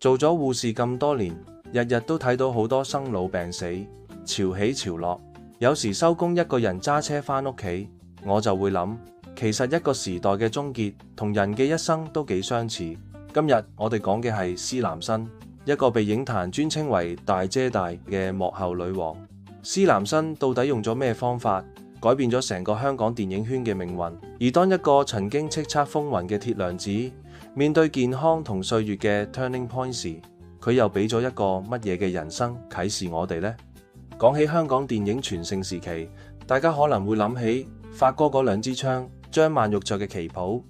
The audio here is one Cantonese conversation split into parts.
做咗護士咁多年，日日都睇到好多生老病死，潮起潮落。有時收工一個人揸車返屋企，我就會諗，其實一個時代嘅終結同人嘅一生都幾相似。今日我哋講嘅係施南生，一個被影壇尊稱為大姐大嘅幕後女王。施南生到底用咗咩方法改變咗成個香港電影圈嘅命運？而當一個曾經叱咤風雲嘅鐵娘子面對健康同歲月嘅 turning point 時，佢又俾咗一個乜嘢嘅人生啟示我哋呢？講起香港電影全盛時期，大家可能會諗起發哥嗰兩支槍、張曼玉着嘅旗袍，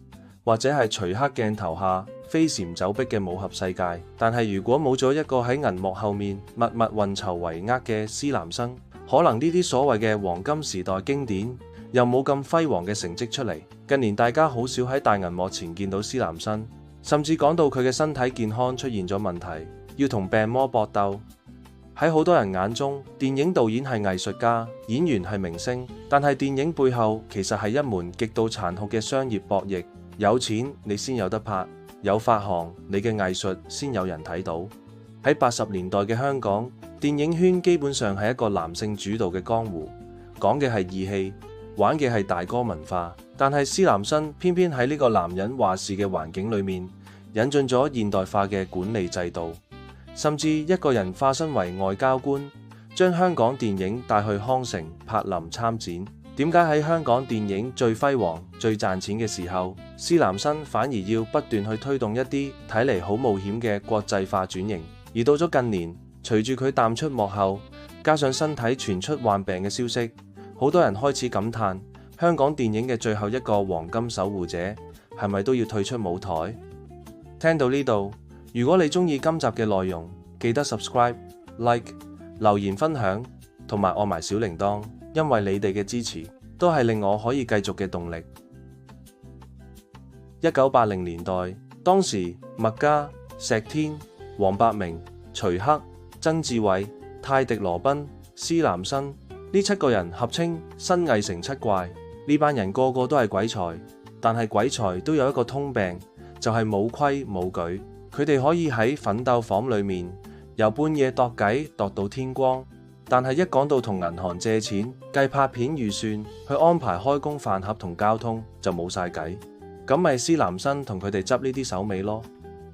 或者係徐克鏡頭下飛檐走壁嘅武俠世界。但係如果冇咗一個喺銀幕後面默默運籌帷幄嘅施南生，可能呢啲所謂嘅黃金時代經典又冇咁輝煌嘅成績出嚟。近年大家好少喺大銀幕前見到施南生，甚至講到佢嘅身體健康出現咗問題，要同病魔搏鬥。喺好多人眼中，電影導演係藝術家，演員係明星，但係電影背後其實係一門極度殘酷嘅商業博弈。有錢你先有得拍，有發行你嘅藝術先有人睇到。喺80年代嘅香港，電影圈基本上係一個男性主導嘅江湖，講嘅係義氣，玩嘅係大哥文化。但係施南生偏偏喺呢個男人話事嘅環境裏面，引進咗現代化嘅管理制度。甚至一個人化身為外交官，將香港電影帶去康城、柏林參展。點解喺香港電影最輝煌、最賺錢嘅時候，施南生反而要不斷去推動一啲睇嚟好冒險嘅國際化轉型？而到咗近年，隨住佢淡出幕後，加上身體傳出患病嘅消息，好多人開始感嘆香港電影嘅最後一個黃金守護者係咪都要退出舞台？聽到呢度，如果你中意今集嘅內容，記得 subscribe、like、留言分享同埋按埋小鈴鐺，因為你哋嘅支持都係令我可以繼續嘅動力。1980年代，當時麥嘉、石天、黃百鳴、徐克、曾志偉、泰迪羅賓、施南生呢7個人合稱新藝城7怪。呢班人個個都係鬼才，但係鬼才都有一個通病，就係冇規冇矩。佢哋可以喺奮鬥房裏面由半夜度計度到天光，但係一講到同銀行借錢、計拍片預算、去安排開工飯盒同交通，就冇晒計。咁咪施南生同佢哋執呢啲手尾咯。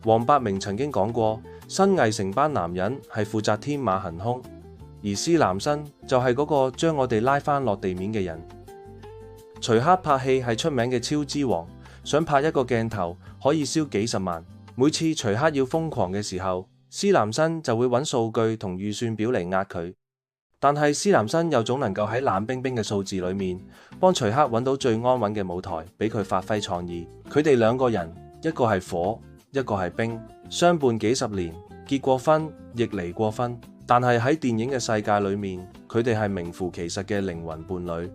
黃百鳴曾經講過，新藝城班男人係負責天馬行空，而施南生就係嗰個將我哋拉翻落地面嘅人。徐克拍戲係出名嘅超支王，想拍一個鏡頭可以燒幾十萬。每次徐克要瘋狂嘅時候，施南生就會揾數據同預算表嚟壓佢。但係施南生又總能夠喺冷冰冰嘅數字裏面，幫徐克揾到最安穩嘅舞台，俾佢發揮創意。佢哋兩個人，一個係火，一個係冰，相伴幾十年，結過婚，亦離過婚。但係喺電影嘅世界裏面，佢哋係名副其實嘅靈魂伴侶。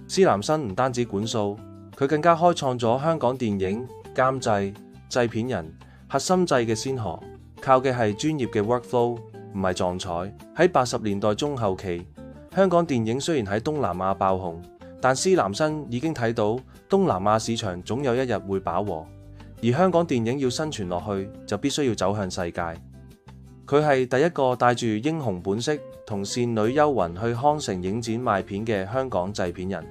施南生唔單止管數，佢更加開創咗香港電影監製、製片人、核心製嘅先河，靠嘅係專業嘅 workflow， 唔係撞彩。喺80年代中後期，香港電影雖然喺東南亞爆紅，但施南生已經睇到東南亞市場總有一日會飽和，而香港電影要生存落去，就必須要走向世界。佢係第一個帶住英雄本色同倩女幽魂去康城影展賣片嘅香港製片人。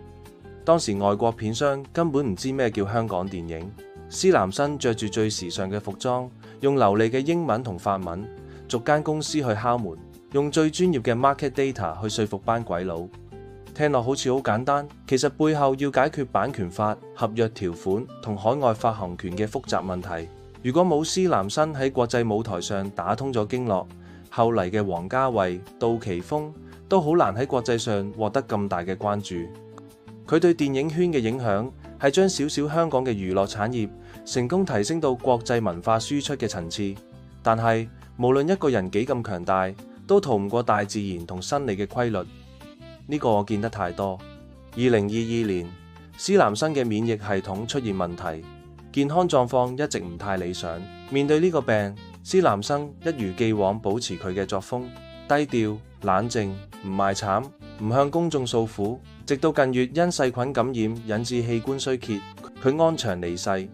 當時外國片商根本唔知咩叫香港電影，施南生着住最時尚嘅服裝，用流利嘅英文同法文，逐間公司去敲門，用最專業嘅 market data 去說服班鬼佬。聽落好似好簡單，其實背後要解決版權法、合約條款同海外發行權嘅複雜問題。如果冇施南生喺國際舞台上打通咗經絡，後嚟嘅王家衛、杜琪峰都好難喺國際上獲得咁大嘅關注。佢對電影圈嘅影響係將少少香港嘅娛樂產業成功提升到國際文化輸出嘅層次。但係無論一個人幾咁強大，都逃唔過大自然同生理嘅規律。呢個我見得太多。2022年，施南生嘅免疫系統出現問題，健康狀況一直唔太理想。面對呢個病，施南生一如既往保持佢嘅作風，低調冷靜，唔賣慘，唔向公眾訴苦。直到近月因細菌感染引致器官衰竭，佢安詳離世。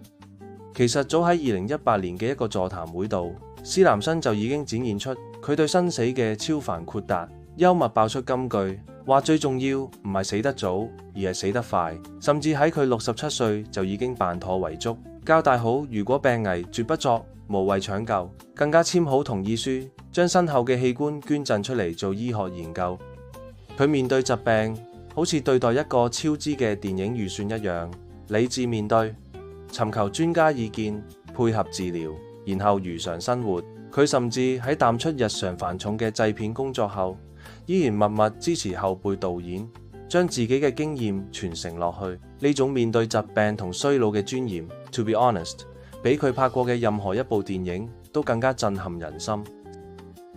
其實早喺2018年嘅一個座談會度，施南生就已經展現出佢對生死嘅超凡豁達，幽默爆出金句，話最重要唔係死得早，而係死得快。甚至喺佢67歲就已經辦妥遺囑，交代好如果病危絕不作無謂搶救，更加簽好同意書，將身後嘅器官捐贈出嚟做醫學研究。佢面對疾病，好似對待一個超支嘅電影預算一樣，理智面對，尋求專家意見，配合治療，然後如常生活。佢甚至喺淡出日常繁重嘅製片工作後，依然默默支持後輩導演，將自己嘅經驗傳承落去。呢種面對疾病同衰老嘅尊嚴 ，to be honest， 比佢拍過嘅任何一部電影都更加震撼人心。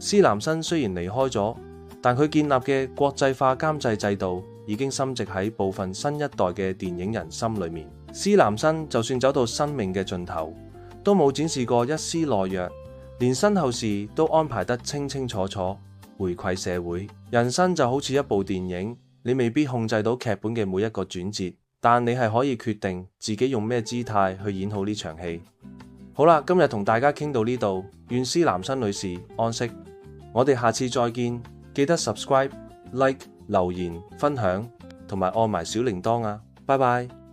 施南生雖然離開咗，但佢建立嘅國際化監製制度已經深植喺部分新一代嘅電影人心裏面。施南生就算走到生命嘅盡頭，都冇展示過一絲懦弱，連身後事都安排得清清楚楚，回饋社會。人生就好似一部電影，你未必控制到劇本嘅每一個轉折，但你係可以決定自己用咩姿態去演好呢場戲。好啦，今日同大家傾到呢度，願施南生女士安息。我哋下次再見，記得 subscribe、like、留言、分享同埋按埋小鈴鐺啊！拜拜。